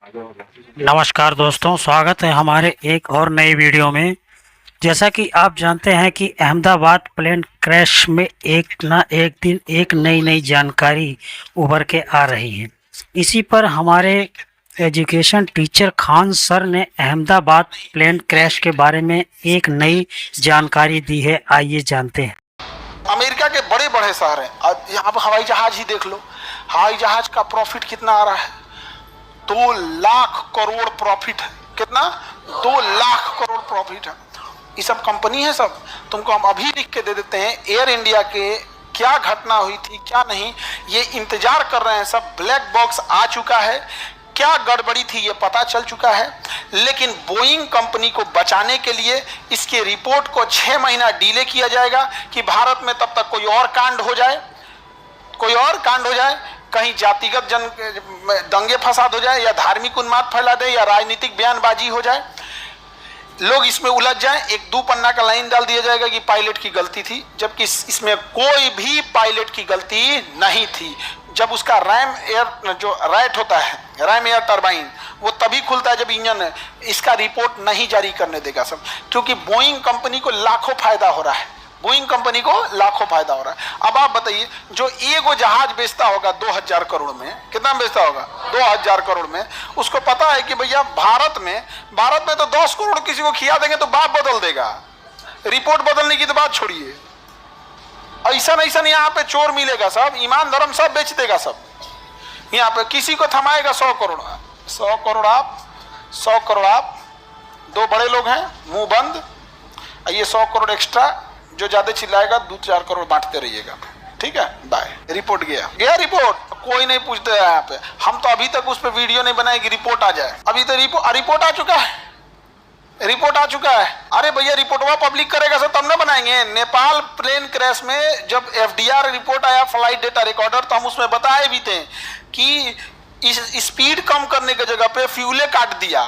नमस्कार दोस्तों, स्वागत है हमारे एक और नई वीडियो में। जैसा कि आप जानते हैं कि अहमदाबाद प्लेन क्रैश में एक ना एक दिन एक नई नई जानकारी उभर के आ रही है। इसी पर हमारे एजुकेशन टीचर खान सर ने अहमदाबाद प्लेन क्रैश के बारे में एक नई जानकारी दी है। आइए जानते हैं। अमेरिका के बड़े बड़े शहर हैं, अब यहाँ पर हवाई जहाज ही देख लो। हवाई जहाज का प्रॉफिट कितना आ रहा है? 2 लाख करोड़ प्रॉफिट है। कितना? 2 लाख करोड़ प्रॉफिट है। ये सब कंपनी है सब। तुमको हम अभी लिख के दे देते हैं एयर इंडिया के क्या घटना हुई थी क्या नहीं, ये इंतजार कर रहे हैं सब। ब्लैक बॉक्स आ चुका है, क्या गड़बड़ी थी ये पता चल चुका है। लेकिन बोइंग कंपनी को बचाने के लिए इसके रिपोर्ट को 6 महीना डिले किया जाएगा कि भारत में तब तक कोई और कांड हो जाए, कहीं जातिगत दंगे फसाद हो जाए, या धार्मिक उन्माद फैला दे, या राजनीतिक बयानबाजी हो जाए, लोग इसमें उलझ जाएं। एक 2 पन्ना का लाइन डाल दिया जाएगा कि पायलट की गलती थी, जबकि इसमें कोई भी पायलट की गलती नहीं थी। जब उसका रैम एयर जो राइट होता है, रैम एयर टरबाइन, वो तभी खुलता है जब इंजन इसका रिपोर्ट नहीं जारी करने देगा सब। क्योंकि बोइंग कंपनी को लाखों फायदा हो रहा है, अब आप बताइए, जो एगो जहाज बेचता होगा 2000 करोड़ में, कितना बेचता होगा? 2000 करोड़ में। उसको पता है कि भैया भारत में तो 10 करोड़ किसी को खिया देंगे तो बाप बदल देगा। रिपोर्ट बदलने की तो बात छोड़िए, ऐसा यहाँ पे चोर मिलेगा सब, ईमान धर्म सब बेच देगा सब। यहाँ पे किसी को थमाएगा 100 करोड़, 100 करोड़ आप 2 बड़े लोग हैं, मुंह बंद। ये 100 करोड़ एक्स्ट्रा, जो ज्यादा चिल्लाएगा 2-4 करोड़ बांटते रहिएगा। ठीक है, बाय। रिपोर्ट गया रिपोर्ट, कोई नहीं पूछते है यहाँ पे। हम तो अभी तक उस पर वीडियो नहीं बनाए कि रिपोर्ट आ जाए। अभी तो रिपोर्ट आ चुका है। अरे भैया, रिपोर्टवा पब्लिक करेगा सर तब ना बनाएंगे। नेपाल प्लेन क्रैश में जब FDR रिपोर्ट आया, फ्लाइट डेटा रिकॉर्डर, तो हम उसमें बताए भी थे कि इस स्पीड कम करने की जगह पे फ्यूले काट दिया,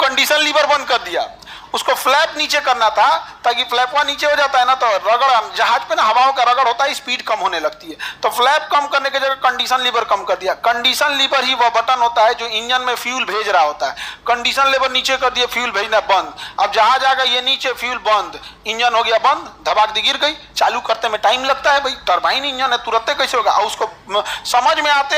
कंडीशन लीवर बंद कर दिया। उसको फ्लैप नीचे करना था, ताकि फ्लैपवा नीचे हो जाता है ना, तो रगड़ जहाज पे ना हवाओं का रगड़ होता है, स्पीड कम होने लगती है। तो फ्लैप कम करने की जगह कंडीशन लीवर कम कर दिया। कंडीशन लीवर ही वह बटन होता है जो इंजन में फ्यूल भेज रहा होता है। कंडीशन लीवर नीचे कर दिया, फ्यूल भेजना बंद। अब जहाज आ गया ये नीचे, फ्यूल बंद, इंजन हो गया बंद, धबाक दी गिर गई। चालू करते में टाइम लगता है भाई, टरबाइन इंजन है, तुरंत कैसे होगा? और उसको समझ में आते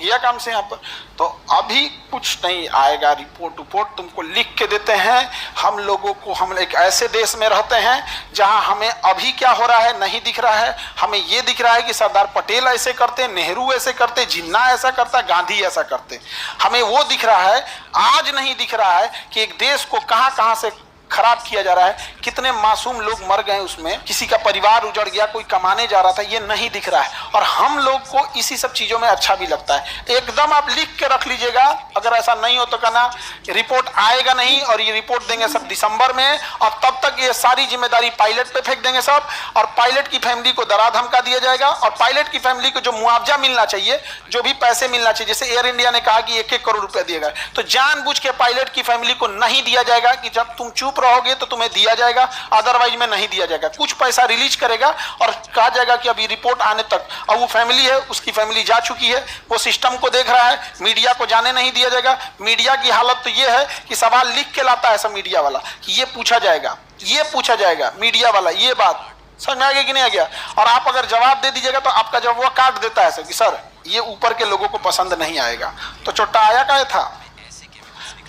ये काम से यहाँ पर तो अभी कुछ नहीं आएगा। रिपोर्ट तुमको लिख के देते हैं हम लोगों को। हम एक ऐसे देश में रहते हैं जहां हमें अभी क्या हो रहा है नहीं दिख रहा है। हमें ये दिख रहा है कि सरदार पटेल ऐसे करते, नेहरू ऐसे करते, जिन्ना ऐसा करता, गांधी ऐसा करते। हमें वो दिख रहा है, आज नहीं दिख रहा है कि एक देश को कहां से खराब किया जा रहा है, कितने मासूम लोग मर गए उसमें, किसी का परिवार उजड़ गया, कोई कमाने जा रहा था, ये नहीं दिख रहा है। और हम लोग को इसी सब चीजों में अच्छा भी लगता है। एकदम आप लिख के रख लीजिएगा, अगर ऐसा नहीं हो तो कहना रिपोर्ट आएगा नहीं, और ये रिपोर्ट देंगे सब दिसंबर में, और तब तक ये सारी जिम्मेदारी पायलट पे फेंक देंगे सब, और पायलट की फैमिली को डरा धमका दिया जाएगा, और पायलट की फैमिली को जो मुआवजा मिलना चाहिए, जो भी पैसे मिलना चाहिए, जैसे एयर इंडिया ने कहा कि 1-1 करोड़ रुपया दिया गया, तो जानबूझ के पायलट की फैमिली को नहीं दिया जाएगा कि जब तुम चुप रहोगे तो तुम्हें दिया जाएगा, अदरवाइज में नहीं दिया जाएगा। कुछ पैसा रिलीज करेगा और कहा जाएगा कि अभी रिपोर्ट आने तक। और वो फैमिली है, उसकी फैमिली जा चुकी है, वो सिस्टम को देख रहा है, मीडिया को जाने नहीं दिया जाएगा। मीडिया की हालत तो ये है कि सवाल लिख के लाता है सब मीडिया वाला कि ये पूछा जाएगा मीडिया वाला, ये बात समझ में आ गया कि नहीं आ गया? और आप अगर जवाब दे दीजिएगा तो आपका जवाब वो काट देता है सर कि सर ये ऊपर के लोगों को पसंद नहीं आएगा। तो चोट्टा आया का था,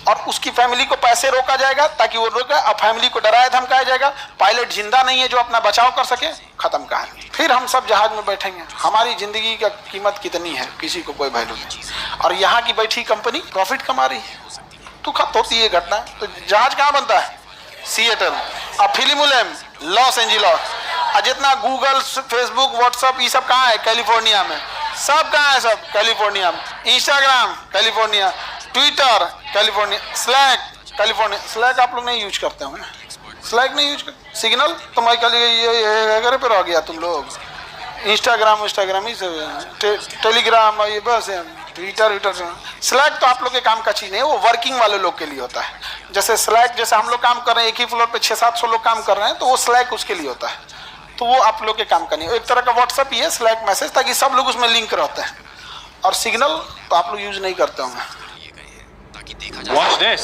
और उसकी फैमिली को पैसे रोका जाएगा ताकि वो रोके, और फैमिली को डराया धमकाया जाएगा। पायलट जिंदा नहीं है जो अपना बचाव कर सके, खत्म कहानी। फिर हम सब जहाज में बैठेंगे। हमारी जिंदगी का कीमत कितनी है, किसी को कोई वैल्यू नहीं, और यहाँ की बैठी कंपनी प्रॉफिट कमा रही है। तो खत्म होती है घटना। तो जहाज कहाँ बनता है? सिएटल। और फिल्म लॉस एंजिलस। और जितना गूगल, फेसबुक, व्हाट्सएप, ये सब कहाँ है? कैलिफोर्निया में। सब कहाँ है? सब कैलिफोर्निया में। Instagram California, Twitter California, slack California. Slack आप लोग नहीं यूज करते होंगे, स्लैक नहीं यूज करते। सिग्नल तो मैं कल ये पे रह गया तुम लोग। इंस्टाग्राम ही सब, टेलीग्राम, ये बस ट्विटर। स्लैक तो आप लोग के काम का चीज नहीं है, वो वर्किंग वाले लोग के लिए होता है। जैसे स्लैक, जैसे हम लोग काम कर रहे हैं, एक ही फ्लोर पे 600-700 लोग काम कर रहे हैं, तो वो स्लैक उसके लिए होता है। तो वो आप लोग के काम का नहीं है। एक तरह का व्हाट्सएप ही है स्लैक मैसेज, ताकि सब लोग उसमें लिंक रहते हैं। और सिग्नल तो आप लोग यूज नहीं करते होंगे। ताकि देखा जा Watch this.